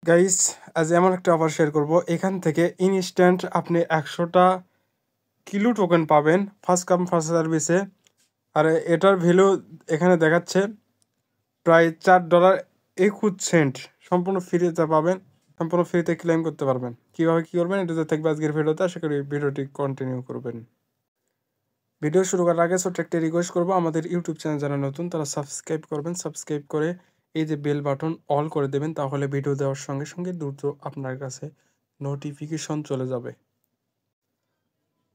Guys, আজ এমন একটা অফার শেয়ার করব। এখান থেকে ইনস্ট্যান্ট আপনি 100টা কিলো টোকেন পাবেন ফার্স্ট কাম ফার্স্ট সার্ভিসে। আর এটার ভ্যালু এখানে দেখাচ্ছে প্রায় $4.21। সম্পূর্ণ ফ্রিতে পাবেন, সম্পূর্ণ ফ্রিতে ক্লেম করতে পারবেন। কীভাবে কী করবেন এটাতে থাকবে আজকের ভিডিওতে। আশা করি ভিডিওটি কন্টিনিউ করবেন। ভিডিও শুরু করার আগে ছোট্ট একটা রিকোয়েস্ট করবো, আমাদের ইউটিউব চ্যানেল যারা নতুন তারা সাবস্ক্রাইব করবেন। সাবস্ক্রাইব করে এই যে বেল বাটন অল করে দেবেন, তাহলে ভিডিও দেওয়ার সঙ্গে সঙ্গে দ্রুত আপনার কাছে নোটিফিকেশন চলে যাবে।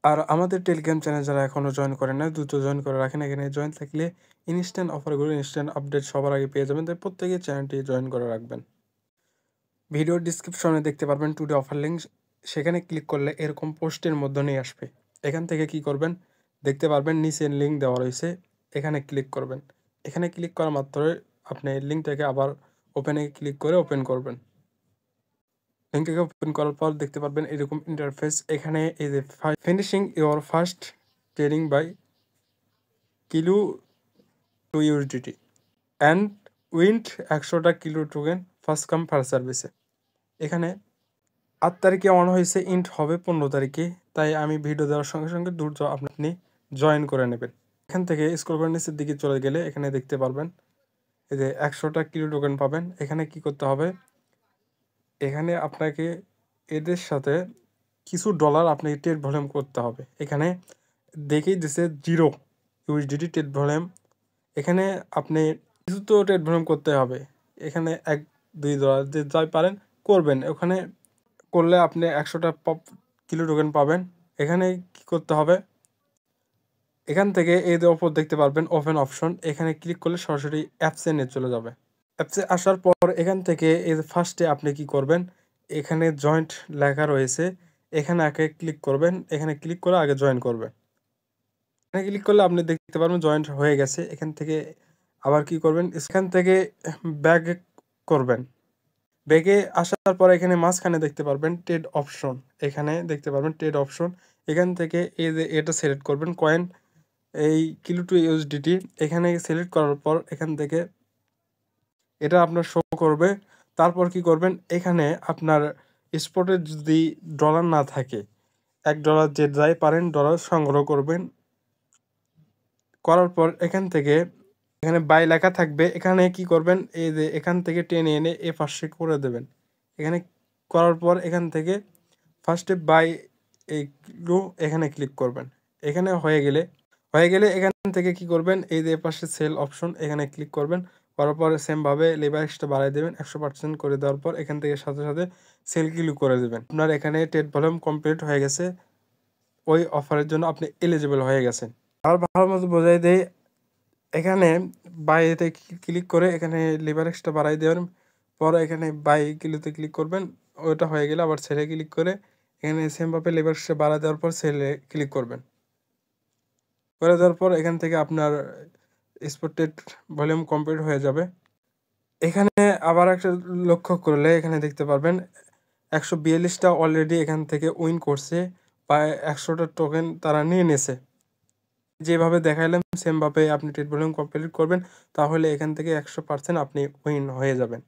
আর আমাদের টেলিগ্রাম চ্যানেল যারা এখনও জয়েন করেন না, দ্রুত জয়েন করে রাখেন। এখানে জয়েন থাকলে ইনস্ট্যান্ট অফারগুলো, ইনস্ট্যান্ট আপডেট সবার আগে পেয়ে যাবেন। তাই প্রত্যেকে চ্যানেলটি জয়েন করে রাখবেন। ভিডিওর ডিসক্রিপশনে দেখতে পারবেন টুডে অফার লিঙ্ক, সেখানে ক্লিক করলে এরকম পোস্টের মধ্যে নিয়ে আসবে। এখান থেকে কি করবেন দেখতে পারবেন, নিচে লিঙ্ক দেওয়া রয়েছে, এখানে ক্লিক করবেন। এখানে ক্লিক করা মাত্রই আপনি লিঙ্কটাকে আবার ওপেনে ক্লিক করে ওপেন করবেন। লিঙ্কটাকে ওপেন করার পর দেখতে পারবেন এরকম ইন্টারফেস। এখানে এই যে finishing your first trading buy kilo to USDT and win 100টা kilo token first come first সার্ভিসে। এখানে 8 তারিখে অন হয়েছে, ইন্ট হবে 15 তারিখে। তাই আমি ভিডিও দেওয়ার সঙ্গে সঙ্গে দ্রুত আপনি জয়েন করে নেবেন। এখান থেকে স্ক্রল করে নিচের দিকে চলে গেলে এখানে দেখতে পারবেন এই যে 100টা কিলো টোকেন পাবেন। এখানে কি করতে হবে, এখানে আপনাকে এদের সাথে কিছু ডলার আপনাকে ট্রেড ভলিউম করতে হবে। এখানে দেখেই দিছে 0 ইউএসডিটি ট্রেড ভলিউম। এখানে আপনি কিছু তো ট্রেড ভলিউম করতে হবে। এখানে $1-2 যে যাই পারেন করবেন। ওখানে করলে আপনি 100টা কিলো টোকেন পাবেন। এখানে কি করতে হবে, এখান থেকে এই যে ওপর দেখতে পারবেন ওপেন অপশন, এখানে ক্লিক করলে সরাসরি অ্যাপসে নিয়ে চলে যাবে। অ্যাপসে আসার পর এখান থেকে এই যে ফার্স্টে আপনি কি করবেন, এখানে জয়েন্ট লেখা রয়েছে, এখানে আগে ক্লিক করবেন। এখানে ক্লিক করে আগে জয়েন করবেন। এখানে ক্লিক করলে আপনি দেখতে পারবেন জয়েন্ট হয়ে গেছে। এখান থেকে আবার কি করবেন, এখান থেকে ব্যাক করবেন। ব্যাকে আসার পর এখানে মাঝখানে দেখতে পারবেন ট্রেড অপশন, এখানে দেখতে পারবেন ট্রেড অপশন। এখান থেকে এই যে এটা সিলেক্ট করবেন কয়েন এই কিলো টু ইউএসডিটি। এখানে সিলেক্ট করার পর এখান থেকে এটা আপনার শো করবে। তারপর কি করবেন, এখানে আপনার স্পটে যদি ডলার না থাকে, $1 যে যাই পারেন ডলার সংগ্রহ করবেন। করার পর এখান থেকে এখানে বাই লেখা থাকবে, এখানে কি করবেন এই যে এখান থেকে টেনে এনে এ পাশে করে দেবেন। এখানে করার পর এখান থেকে ফার্স্টে বাই এইগুলো এখানে ক্লিক করবেন। এখানে হয়ে গেলে এখান থেকে কি করবেন, এই যে পাশে সেল অপশন এখানে ক্লিক করবেন। করার পর সেমভাবে লেভারেজটা বাড়াই দেবেন 100% করে দেওয়ার পর এখান থেকে সাথে সাথে সেল ক্লিক করে দেবেন। আপনার এখানে ট্রেড ভলিউম কমপ্লিট হয়ে গেছে, ওই অফারের জন্য আপনি এলিজিবল হয়ে গেছেন। আর ভালো মতো বোঝাই দেয়, এখানে বাইতে ক্লিক করে এখানে লেভারেজটা বাড়াই দেওয়ার পর এখানে বাই কিলোতে ক্লিক করবেন। ওটা হয়ে গেলে আবার সেলে ক্লিক করে এখানে সেমভাবে লেভারেজটা বাড়াই দেওয়ার পর সেলে ক্লিক করবেন। করে দেওয়ার পর এখান থেকে আপনার স্পটেড ভলিউম কমপ্লিট হয়ে যাবে। এখানে আবার একটা লক্ষ্য করলে এখানে দেখতে পারবেন 142টা অলরেডি এখান থেকে উইন করছে, প্রায় 100টা টোকেন তারা নিয়ে নিয়েছে। যেভাবে দেখাইলাম সেমভাবে আপনি ট্রেড ভলিউম কমপ্লিট করবেন, তাহলে এখান থেকে 100% আপনি উইন হয়ে যাবেন।